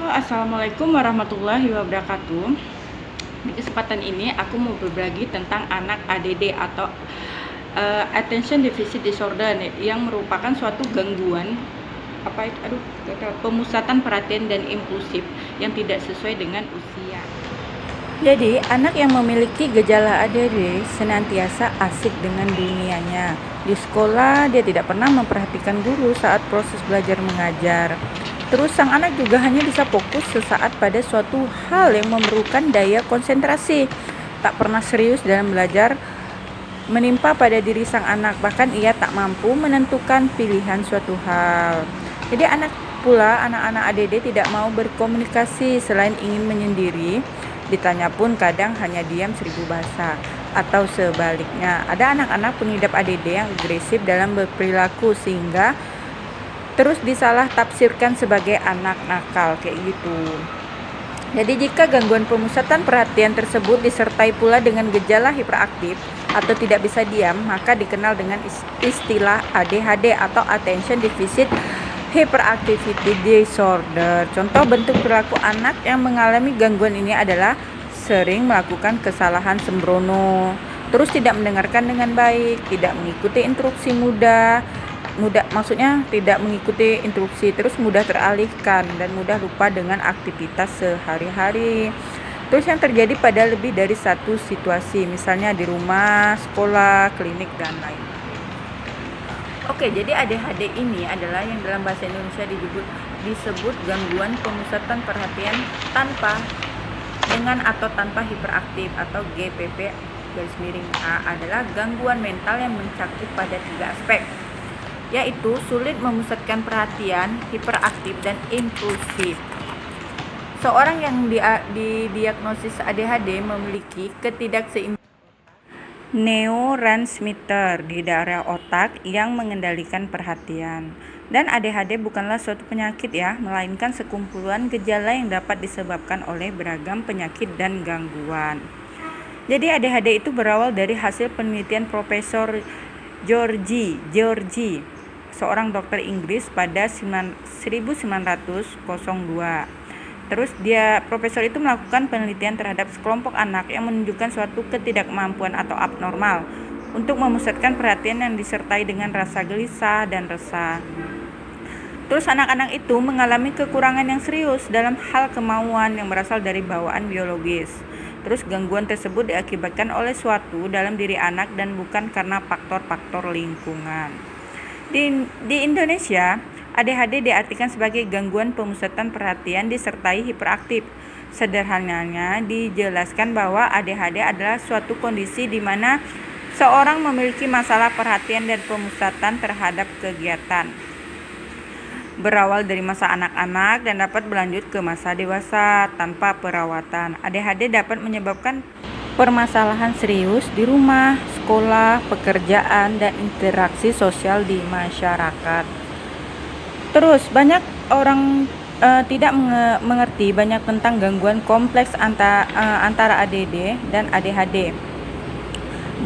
Assalamualaikum warahmatullahi wabarakatuh. Di kesempatan ini aku mau berbagi tentang anak ADD atau Attention Deficit Disorder yang merupakan suatu gangguan pemusatan perhatian dan impulsif yang tidak sesuai dengan usia. Jadi, anak yang memiliki gejala ADD senantiasa asik dengan dunianya. Di sekolah, dia tidak pernah memperhatikan guru saat proses belajar mengajar. Terus sang anak juga hanya bisa fokus sesaat pada suatu hal yang memerlukan daya konsentrasi. Tak pernah serius dalam belajar menimpa pada diri sang anak, bahkan ia tak mampu menentukan pilihan suatu hal. Jadi anak-anak ADD tidak mau berkomunikasi selain ingin menyendiri. Ditanya pun kadang hanya diam 1000 bahasa. Atau sebaliknya, ada anak-anak pengidap ADD yang agresif dalam berperilaku sehingga terus disalah tafsirkan sebagai anak nakal kayak gitu. Jadi jika gangguan pemusatan perhatian tersebut disertai pula dengan gejala hiperaktif atau tidak bisa diam, maka dikenal dengan istilah ADHD atau Attention Deficit Hyperactivity Disorder. Contoh bentuk perilaku anak yang mengalami gangguan ini adalah sering melakukan kesalahan sembrono, terus tidak mendengarkan dengan baik, tidak mengikuti instruksi tidak mengikuti instruksi, terus mudah teralihkan dan mudah lupa dengan aktivitas sehari-hari. Terus yang terjadi pada lebih dari satu situasi, misalnya di rumah, sekolah, klinik, dan lain. Oke, jadi ADHD ini adalah yang dalam bahasa Indonesia disebut gangguan pemusatan perhatian dengan atau tanpa hiperaktif atau GPP_A adalah gangguan mental yang mencakup pada 3 aspek, yaitu sulit memusatkan perhatian, hiperaktif, dan impulsif. Seorang yang didiagnosis ADHD memiliki ketidakseimbangan neurotransmitter di daerah otak yang mengendalikan perhatian. Dan ADHD bukanlah suatu penyakit ya, melainkan sekumpulan gejala yang dapat disebabkan oleh beragam penyakit dan gangguan. Jadi ADHD itu berawal dari hasil penelitian Profesor George, seorang dokter Inggris pada 1902. Terus profesor itu melakukan penelitian terhadap sekelompok anak yang menunjukkan suatu ketidakmampuan atau abnormal untuk memusatkan perhatian yang disertai dengan rasa gelisah dan resah. Terus anak-anak itu mengalami kekurangan yang serius dalam hal kemauan yang berasal dari bawaan biologis. Terus gangguan tersebut diakibatkan oleh suatu dalam diri anak dan bukan karena faktor-faktor lingkungan. Di Indonesia, ADHD diartikan sebagai gangguan pemusatan perhatian disertai hiperaktif. Sederhananya dijelaskan bahwa ADHD adalah suatu kondisi di mana seorang memiliki masalah perhatian dan pemusatan terhadap kegiatan. Berawal dari masa anak-anak dan dapat berlanjut ke masa dewasa tanpa perawatan. ADHD dapat menyebabkan permasalahan serius di rumah, sekolah, pekerjaan, dan interaksi sosial di masyarakat. Terus banyak orang tidak mengerti banyak tentang gangguan kompleks antara ADD dan ADHD.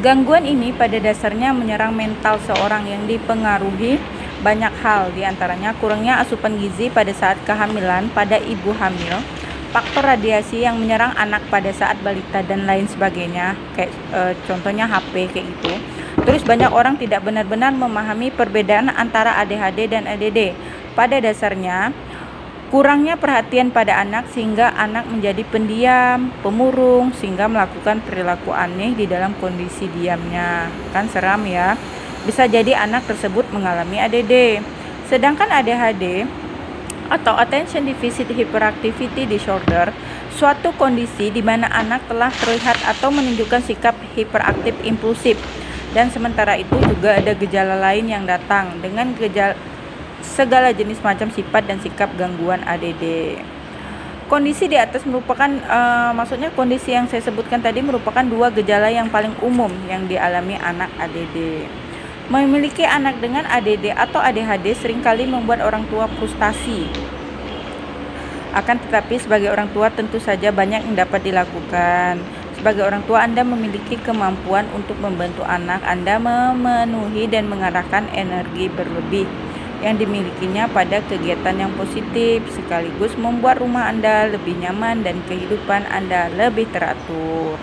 Gangguan ini pada dasarnya menyerang mental seorang yang dipengaruhi banyak hal, diantaranya kurangnya asupan gizi pada saat kehamilan pada ibu hamil, faktor radiasi yang menyerang anak pada saat balita dan lain sebagainya, kayak contohnya HP kayak gitu. Terus banyak orang tidak benar-benar memahami perbedaan antara ADHD dan ADD. Pada dasarnya, kurangnya perhatian pada anak sehingga anak menjadi pendiam, pemurung, sehingga melakukan perilaku aneh di dalam kondisi diamnya. Kan seram ya. Bisa jadi anak tersebut mengalami ADD. Sedangkan ADHD atau Attention Deficit Hyperactivity Disorder, suatu kondisi di mana anak telah terlihat atau menunjukkan sikap hiperaktif impulsif. Dan sementara itu juga ada gejala lain yang datang dengan segala jenis macam sifat dan sikap gangguan ADD. Kondisi di atas merupakan kondisi yang saya sebutkan tadi merupakan 2 gejala yang paling umum yang dialami anak ADD. Memiliki anak dengan ADD atau ADHD seringkali membuat orang tua frustasi. Akan tetapi sebagai orang tua tentu saja banyak yang dapat dilakukan. Sebagai orang tua, Anda memiliki kemampuan untuk membantu anak Anda memenuhi dan mengarahkan energi berlebih yang dimilikinya pada kegiatan yang positif, sekaligus membuat rumah Anda lebih nyaman dan kehidupan Anda lebih teratur.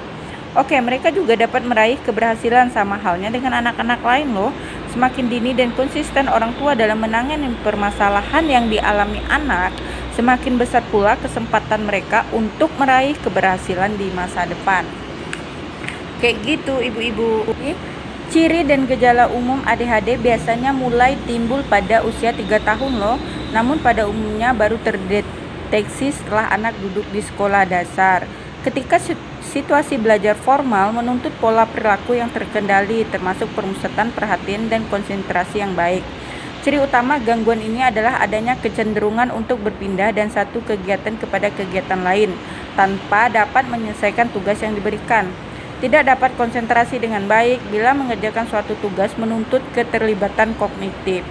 Oke, mereka juga dapat meraih keberhasilan sama halnya dengan anak-anak lain loh. Semakin dini dan konsisten orang tua dalam menangani permasalahan yang dialami anak, semakin besar pula kesempatan mereka untuk meraih keberhasilan di masa depan. Kayak gitu ibu-ibu. Ciri dan gejala umum ADHD biasanya mulai timbul pada usia 3 tahun loh. Namun pada umumnya baru terdeteksi setelah anak duduk di sekolah dasar. Ketika situasi belajar formal menuntut pola perilaku yang terkendali, termasuk permusatan perhatian dan konsentrasi yang baik. Ciri utama gangguan ini adalah adanya kecenderungan untuk berpindah dan satu kegiatan kepada kegiatan lain, tanpa dapat menyelesaikan tugas yang diberikan. Tidak dapat konsentrasi dengan baik bila mengerjakan suatu tugas menuntut keterlibatan kognitif,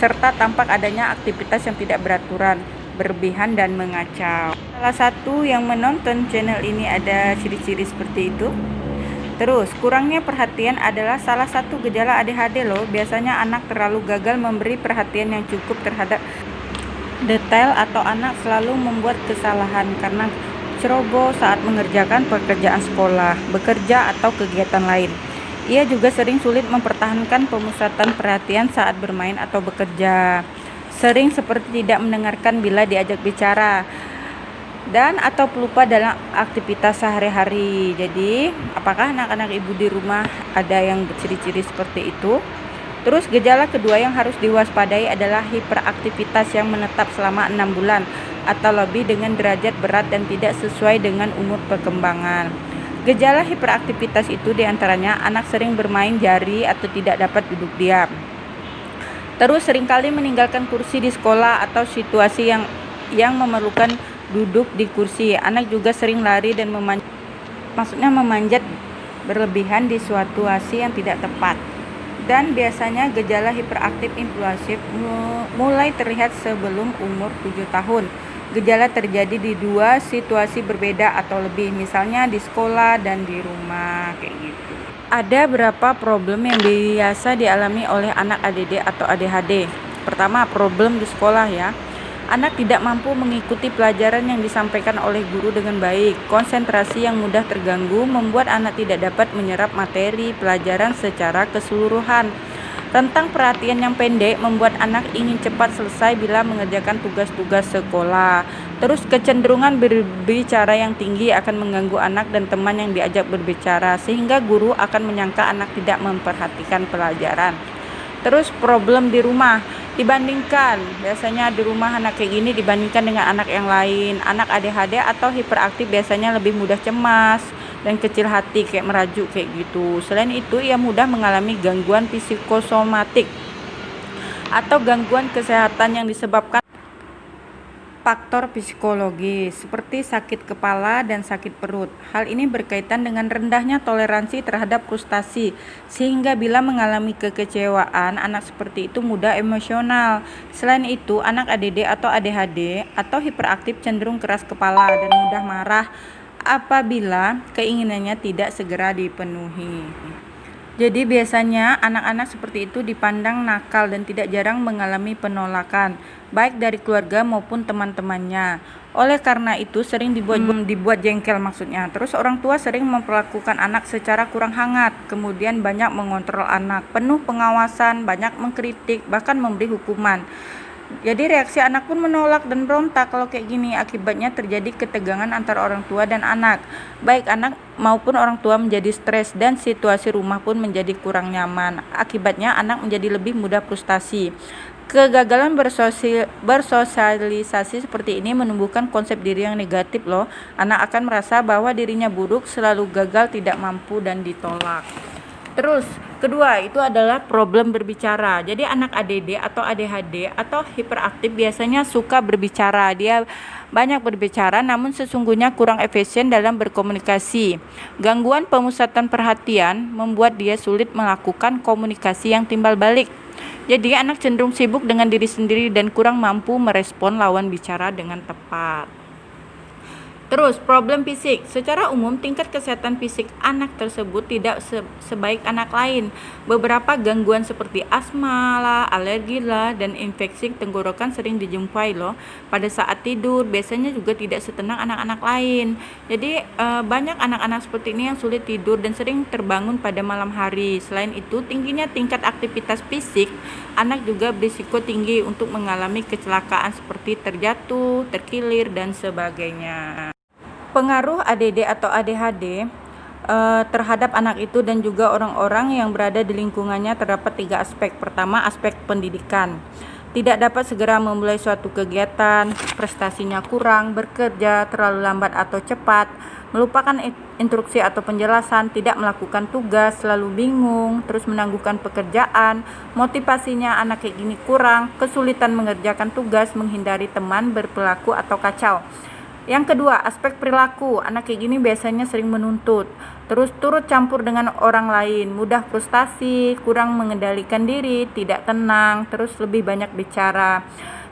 serta tampak adanya aktivitas yang tidak beraturan, berlebihan dan mengacau. Salah satu yang menonton channel ini ada ciri-ciri seperti itu. Terus, kurangnya perhatian adalah salah satu gejala ADHD loh. Biasanya anak terlalu gagal memberi perhatian yang cukup terhadap detail atau anak selalu membuat kesalahan karena ceroboh saat mengerjakan pekerjaan sekolah, bekerja atau kegiatan lain. Ia juga sering sulit mempertahankan pemusatan perhatian saat bermain atau bekerja. Sering seperti tidak mendengarkan bila diajak bicara dan atau pelupa dalam aktivitas sehari-hari. Jadi, apakah anak-anak ibu di rumah ada yang berciri-ciri seperti itu? Terus gejala kedua yang harus diwaspadai adalah hiperaktivitas yang menetap selama 6 bulan atau lebih dengan derajat berat dan tidak sesuai dengan umur perkembangan. Gejala hiperaktivitas itu diantaranya anak sering bermain jari atau tidak dapat duduk diam. Terus seringkali meninggalkan kursi di sekolah atau situasi yang memerlukan duduk di kursi. Anak juga sering lari dan memanjat berlebihan di suatu situasi yang tidak tepat. Dan biasanya gejala hiperaktif impulsif mulai terlihat sebelum umur 7 tahun. Gejala terjadi di 2 situasi berbeda atau lebih, misalnya di sekolah dan di rumah, kayak gitu. Ada berapa problem yang biasa dialami oleh anak ADD atau ADHD? Pertama, problem di sekolah ya. Anak tidak mampu mengikuti pelajaran yang disampaikan oleh guru dengan baik. Konsentrasi yang mudah terganggu membuat anak tidak dapat menyerap materi pelajaran secara keseluruhan. Rentang perhatian yang pendek membuat anak ingin cepat selesai bila mengerjakan tugas-tugas sekolah. Terus kecenderungan berbicara yang tinggi akan mengganggu anak dan teman yang diajak berbicara, sehingga guru akan menyangka anak tidak memperhatikan pelajaran. Terus problem di rumah, biasanya di rumah anak kayak gini dibandingkan dengan anak yang lain. Anak ADHD atau hiperaktif biasanya lebih mudah cemas dan kecil hati, kayak merajuk kayak gitu. Selain itu, ia mudah mengalami gangguan psikosomatik atau gangguan kesehatan yang disebabkan faktor psikologis seperti sakit kepala dan sakit perut. Hal ini berkaitan dengan rendahnya toleransi terhadap frustasi, sehingga bila mengalami kekecewaan, anak seperti itu mudah emosional. Selain itu, anak ADD atau ADHD atau hiperaktif cenderung keras kepala dan mudah marah apabila keinginannya tidak segera dipenuhi. Jadi biasanya anak-anak seperti itu dipandang nakal dan tidak jarang mengalami penolakan, baik dari keluarga maupun teman-temannya. Oleh karena itu sering dibuat jengkel maksudnya. Terus orang tua sering memperlakukan anak secara kurang hangat, kemudian banyak mengontrol anak, penuh pengawasan, banyak mengkritik, bahkan memberi hukuman. Jadi reaksi anak pun menolak dan berontak kalau kayak gini. Akibatnya terjadi ketegangan antara orang tua dan anak. Baik anak maupun orang tua menjadi stres dan situasi rumah pun menjadi kurang nyaman. Akibatnya anak menjadi lebih mudah frustasi. Kegagalan bersosialisasi seperti ini menumbuhkan konsep diri yang negatif loh. Anak akan merasa bahwa dirinya buruk, selalu gagal, tidak mampu dan ditolak. Terus kedua itu adalah problem berbicara. Jadi anak ADD atau ADHD atau hiperaktif biasanya suka berbicara. Dia banyak berbicara namun sesungguhnya kurang efisien dalam berkomunikasi. Gangguan pemusatan perhatian membuat dia sulit melakukan komunikasi yang timbal balik. Jadi anak cenderung sibuk dengan diri sendiri dan kurang mampu merespon lawan bicara dengan tepat. Terus, problem fisik. Secara umum, tingkat kesehatan fisik anak tersebut tidak sebaik anak lain. Beberapa gangguan seperti asma lah, alergi lah, dan infeksi tenggorokan sering dijumpai loh. Pada saat tidur, biasanya juga tidak setenang anak-anak lain. Jadi, banyak anak-anak seperti ini yang sulit tidur dan sering terbangun pada malam hari. Selain itu, tingginya tingkat aktivitas fisik, anak juga berisiko tinggi untuk mengalami kecelakaan seperti terjatuh, terkilir, dan sebagainya. Pengaruh ADD atau ADHD terhadap anak itu dan juga orang-orang yang berada di lingkungannya terdapat 3 aspek. Pertama, aspek pendidikan. Tidak dapat segera memulai suatu kegiatan, prestasinya kurang, bekerja terlalu lambat atau cepat, melupakan instruksi atau penjelasan, tidak melakukan tugas, selalu bingung, terus menangguhkan pekerjaan, motivasinya anak kayak gini kurang, kesulitan mengerjakan tugas, menghindari teman, berperilaku atau kacau. Yang kedua, aspek perilaku. Anak kayak gini biasanya sering menuntut, terus turut campur dengan orang lain, mudah frustasi, kurang mengendalikan diri, tidak tenang, terus lebih banyak bicara,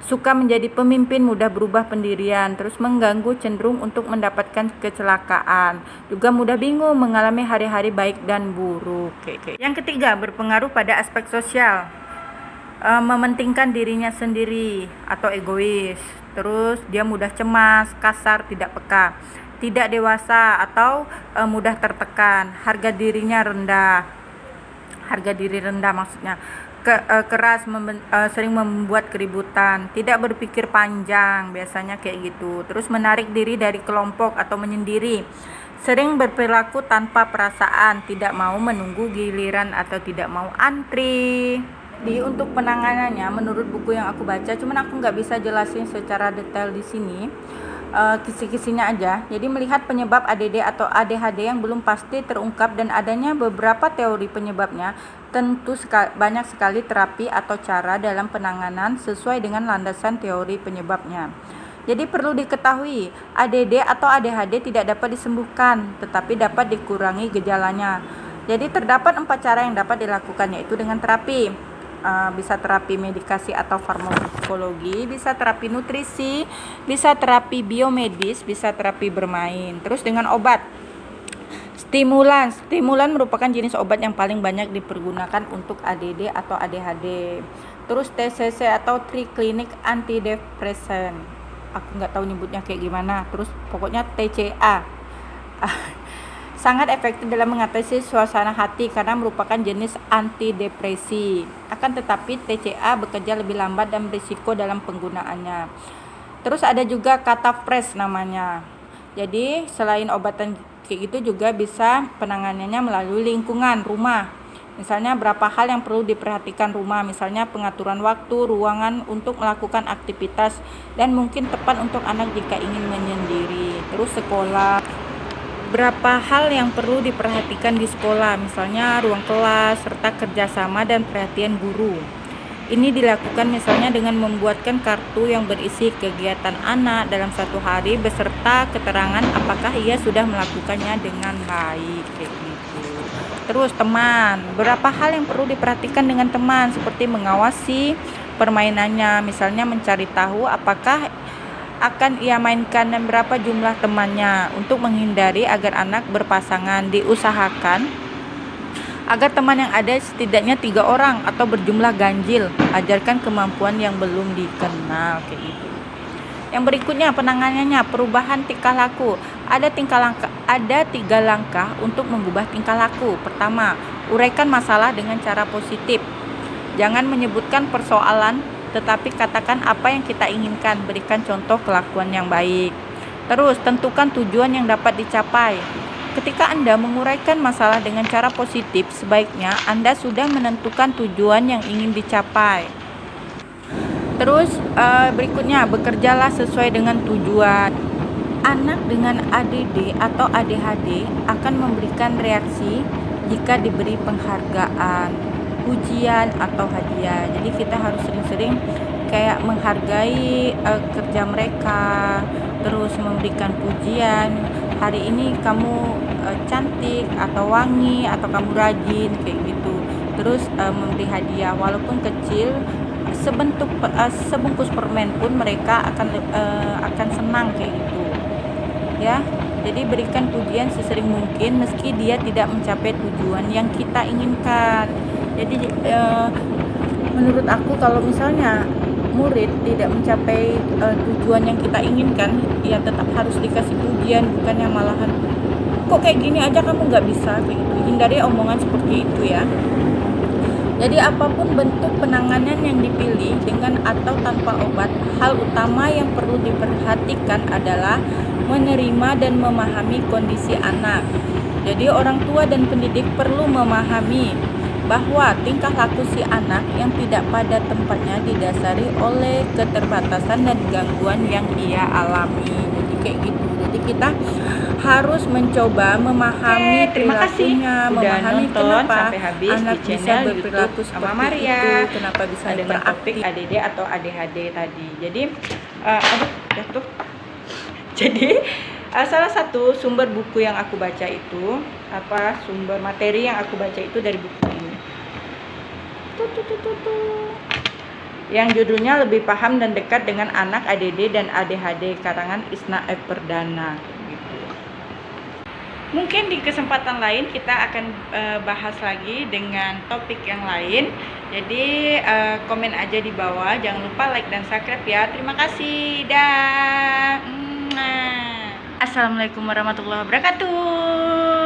suka menjadi pemimpin, mudah berubah pendirian, terus mengganggu, cenderung untuk mendapatkan kecelakaan, juga mudah bingung, mengalami hari-hari baik dan buruk. Yang ketiga, berpengaruh pada aspek sosial. Mementingkan dirinya sendiri atau egois. Terus dia mudah cemas, kasar, tidak peka, tidak dewasa atau mudah tertekan, harga diri rendah maksudnya, keras, sering membuat keributan, tidak berpikir panjang, biasanya kayak gitu. Terus menarik diri dari kelompok atau menyendiri, sering berperilaku tanpa perasaan, tidak mau menunggu giliran atau tidak mau antri. Untuk penanganannya, menurut buku yang aku baca, cuman aku nggak bisa jelasin secara detail di sini, kisi-kisinya aja. Jadi melihat penyebab ADD atau ADHD yang belum pasti terungkap dan adanya beberapa teori penyebabnya, tentu banyak sekali terapi atau cara dalam penanganan sesuai dengan landasan teori penyebabnya. Jadi perlu diketahui, ADD atau ADHD tidak dapat disembuhkan, tetapi dapat dikurangi gejalanya. Jadi terdapat 4 cara yang dapat dilakukan, yaitu dengan terapi. Bisa terapi medikasi atau farmakologi, bisa terapi nutrisi, bisa terapi biomedis, bisa terapi bermain. Terus dengan obat. Stimulan merupakan jenis obat yang paling banyak dipergunakan untuk ADD atau ADHD. Terus TCC atau triclinic antidepresan. Aku nggak tahu nyebutnya kayak gimana. Terus pokoknya TCA. Sangat efektif dalam mengatasi suasana hati karena merupakan jenis antidepresi. Akan tetapi TCA bekerja lebih lambat dan berisiko dalam penggunaannya. Terus ada juga Catapres namanya. Jadi selain obatan kayak gitu juga bisa penanganannya melalui lingkungan rumah. Misalnya berapa hal yang perlu diperhatikan rumah, misalnya pengaturan waktu, ruangan untuk melakukan aktivitas, dan mungkin tepat untuk anak jika ingin menyendiri. Terus sekolah. Berapa hal yang perlu diperhatikan di sekolah, misalnya ruang kelas, serta kerjasama dan perhatian guru. Ini dilakukan misalnya dengan membuatkan kartu yang berisi kegiatan anak dalam 1 hari beserta keterangan apakah ia sudah melakukannya dengan baik. Gitu. Terus teman, berapa hal yang perlu diperhatikan dengan teman, seperti mengawasi permainannya, misalnya mencari tahu apakah akan ia mainkan dan berapa jumlah temannya. Untuk menghindari agar anak berpasangan, diusahakan agar teman yang ada setidaknya 3 orang atau berjumlah ganjil. Ajarkan kemampuan yang belum dikenal kayak gitu. Yang berikutnya penanganannya, perubahan tingkah laku. Ada 3 langkah untuk mengubah tingkah laku. Pertama, uraikan masalah dengan cara positif. Jangan menyebutkan persoalan, tetapi katakan apa yang kita inginkan, berikan contoh kelakuan yang baik. Terus, tentukan tujuan yang dapat dicapai. Ketika Anda menguraikan masalah dengan cara positif, sebaiknya Anda sudah menentukan tujuan yang ingin dicapai. Terus, berikutnya, bekerjalah sesuai dengan tujuan. Anak dengan ADD atau ADHD akan memberikan reaksi jika diberi penghargaan, ujian atau hadiah. Jadi kita harus sering-sering kayak menghargai kerja mereka, terus memberikan pujian. Hari ini kamu cantik atau wangi atau kamu rajin kayak gitu. Terus memberi hadiah walaupun kecil, sebungkus permen pun mereka akan senang kayak gitu. ya. Jadi berikan pujian sesering mungkin meski dia tidak mencapai tujuan yang kita inginkan. Jadi menurut aku kalau misalnya murid tidak mencapai tujuan yang kita inginkan, ya tetap harus dikasih pujian, bukannya malahan kok kayak gini aja kamu nggak bisa, kayak gitu. Hindari omongan seperti itu ya. Jadi apapun bentuk penanganan yang dipilih dengan atau tanpa obat, hal utama yang perlu diperhatikan adalah menerima dan memahami kondisi anak. Jadi orang tua dan pendidik perlu memahami bahwa tingkah laku si anak yang tidak pada tempatnya didasari oleh keterbatasan dan gangguan yang ia alami. Jadi kayak gitu. Jadi kita harus mencoba memahami perilakunya, memahami kenapa sampai habis anak di bisa channel berperilaku YouTube Mama seperti Maria itu, kenapa bisa dengan topik beraktif. ADD atau ADHD tadi. Jadi aduh jatuh. Jadi salah satu sumber buku yang aku baca itu sumber materi yang aku baca itu dari buku ini. Yang judulnya Lebih Paham dan Dekat dengan Anak ADD dan ADHD karangan Isna F. Perdana. Gitu. Mungkin di kesempatan lain kita akan bahas lagi dengan topik yang lain. Jadi komen aja di bawah, jangan lupa like dan subscribe ya. Terima kasih. Dah. Assalamualaikum warahmatullahi wabarakatuh.